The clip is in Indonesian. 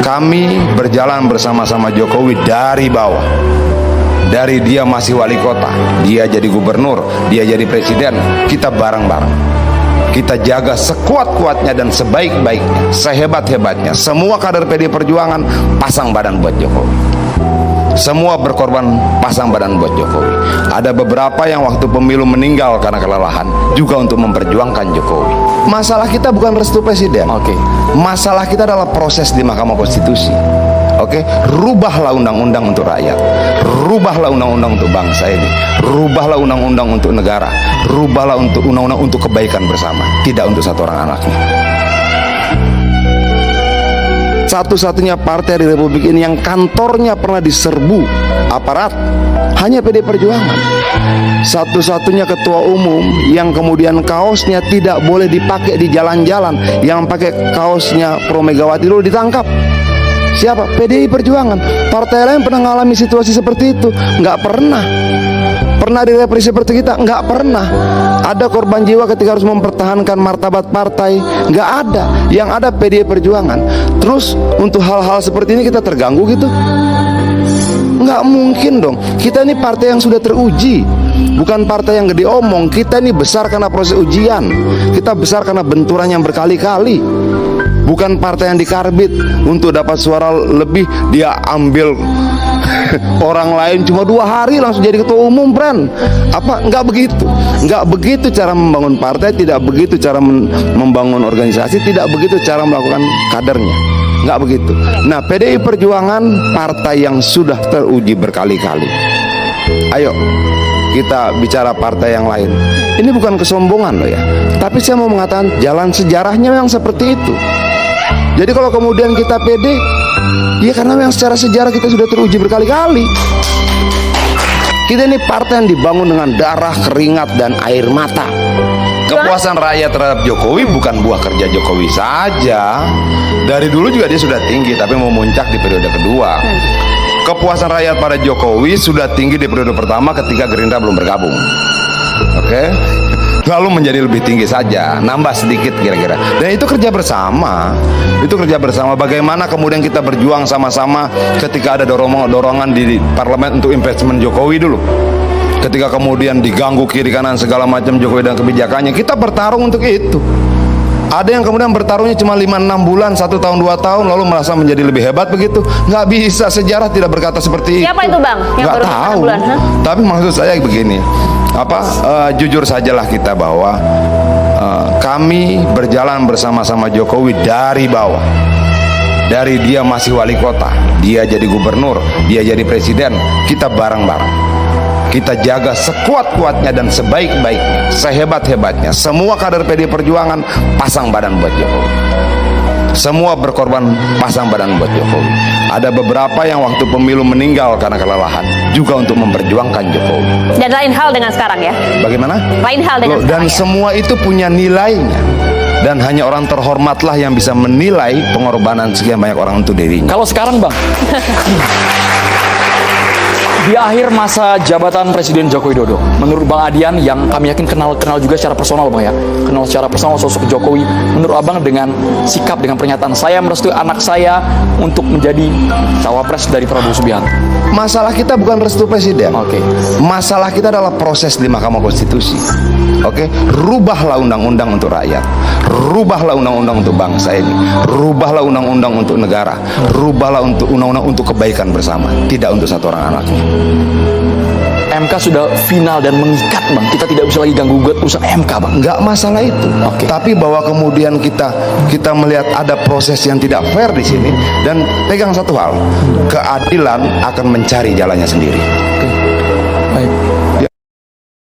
Kami berjalan bersama-sama Jokowi dari bawah. Dari dia masih wali kota, dia jadi gubernur, dia jadi presiden, kita bareng-bareng. Kita jaga sekuat-kuatnya dan sebaik-baiknya, sehebat-hebatnya. Semua kader PD Perjuangan pasang badan buat Jokowi. Semua berkorban pasang badan buat Jokowi. Ada beberapa yang waktu pemilu meninggal karena kelelahan juga untuk memperjuangkan Jokowi. Masalah kita bukan restu presiden. Masalah kita adalah proses di Mahkamah Konstitusi. Rubahlah undang-undang untuk rakyat. Rubahlah undang-undang untuk bangsa ini. Rubahlah undang-undang untuk negara. Rubahlah untuk undang-undang untuk kebaikan bersama, tidak untuk satu orang anaknya. Satu-satunya partai di Republik ini yang kantornya pernah diserbu aparat hanya PD Perjuangan. Satu-satunya ketua umum yang kemudian kaosnya tidak boleh dipakai di jalan-jalan, yang pakai kaosnya Pro Megawati dulu ditangkap. Siapa? PDI Perjuangan. Partai lain pernah mengalami situasi seperti itu? Nggak pernah. Pernah direpresi seperti kita? Nggak pernah. Ada korban jiwa ketika harus mempertahankan martabat partai? Nggak ada. Yang ada PDI Perjuangan. Terus untuk hal-hal seperti ini kita terganggu gitu? Nggak mungkin dong. Kita ini partai yang sudah teruji, bukan partai yang gede omong. Kita ini besar karena proses ujian. Kita besar karena benturan yang berkali-kali. Bukan partai yang dikarbit untuk dapat suara lebih, dia ambil orang lain cuma 2 hari langsung jadi ketua umum, friend. Apa? Nggak begitu. Nggak begitu cara membangun partai, tidak begitu cara membangun organisasi, tidak begitu cara melakukan kadernya. Nggak begitu. Nah, PDI Perjuangan partai yang sudah teruji berkali-kali. Ayo kita bicara partai yang lain. Ini bukan kesombongan loh ya, tapi saya mau mengatakan jalan sejarahnya yang seperti itu. Jadi kalau kemudian kita pede, ya karena yang secara sejarah kita sudah teruji berkali-kali. Kita ini partai yang dibangun dengan darah, keringat, dan air mata. Kepuasan rakyat terhadap Jokowi bukan buah kerja Jokowi saja. Dari dulu juga dia sudah tinggi, tapi mau muncak di periode kedua. Kepuasan rakyat pada Jokowi sudah tinggi di periode pertama ketika Gerindra belum bergabung. Lalu menjadi lebih tinggi saja, nambah sedikit kira-kira. Dan itu kerja bersama. Itu kerja bersama. Bagaimana kemudian kita berjuang sama-sama ketika ada dorongan di parlemen untuk impeachment Jokowi dulu. Ketika kemudian diganggu kiri kanan segala macam Jokowi dan kebijakannya, kita bertarung untuk itu. Ada yang kemudian bertarungnya cuma 5-6 bulan, 1 tahun 2 tahun, lalu merasa menjadi lebih hebat begitu. Nggak bisa, sejarah tidak berkata seperti itu. Siapa itu Bang? Yang nggak baru tahu. 6 bulan, Tapi maksud saya begini, jujur sajalah kita bahwa kami berjalan bersama-sama Jokowi dari bawah. Dari dia masih wali kota, dia jadi gubernur, dia jadi presiden, kita bareng-bareng. Kita jaga sekuat-kuatnya dan sebaik-baiknya, sehebat-hebatnya. Semua kader PD Perjuangan pasang badan buat Jokowi. Semua berkorban pasang badan buat Jokowi. Ada beberapa yang waktu pemilu meninggal karena kelelahan juga untuk memperjuangkan Jokowi. Dan lain hal dengan sekarang ya? Bagaimana? Lain hal dengan Dan sekarang ya? semua itu punya nilainya. Dan hanya orang terhormatlah yang bisa menilai pengorbanan sekian banyak orang untuk dirinya. Kalau sekarang Bang, di akhir masa jabatan Presiden Joko Widodo, menurut Bang Adian yang kami yakin kenal juga secara personal Bang ya, kenal secara personal sosok Jokowi, menurut Abang dengan sikap, dengan pernyataan saya merestui anak saya untuk menjadi cawapres dari Prabowo Subianto. Masalah kita bukan restu presiden. Masalah kita adalah proses di Mahkamah Konstitusi. Rubahlah undang-undang untuk rakyat. Rubahlah undang-undang untuk bangsa ini. Rubahlah undang-undang untuk negara. Rubahlah untuk undang-undang untuk kebaikan bersama, tidak untuk satu orang anaknya. MK sudah final dan mengikat Bang, kita tidak bisa lagi ganggu gugat urusan MK Bang. Nggak masalah itu. Tapi bahwa kemudian kita melihat ada proses yang tidak fair di sini, dan pegang satu hal, keadilan akan mencari jalannya sendiri.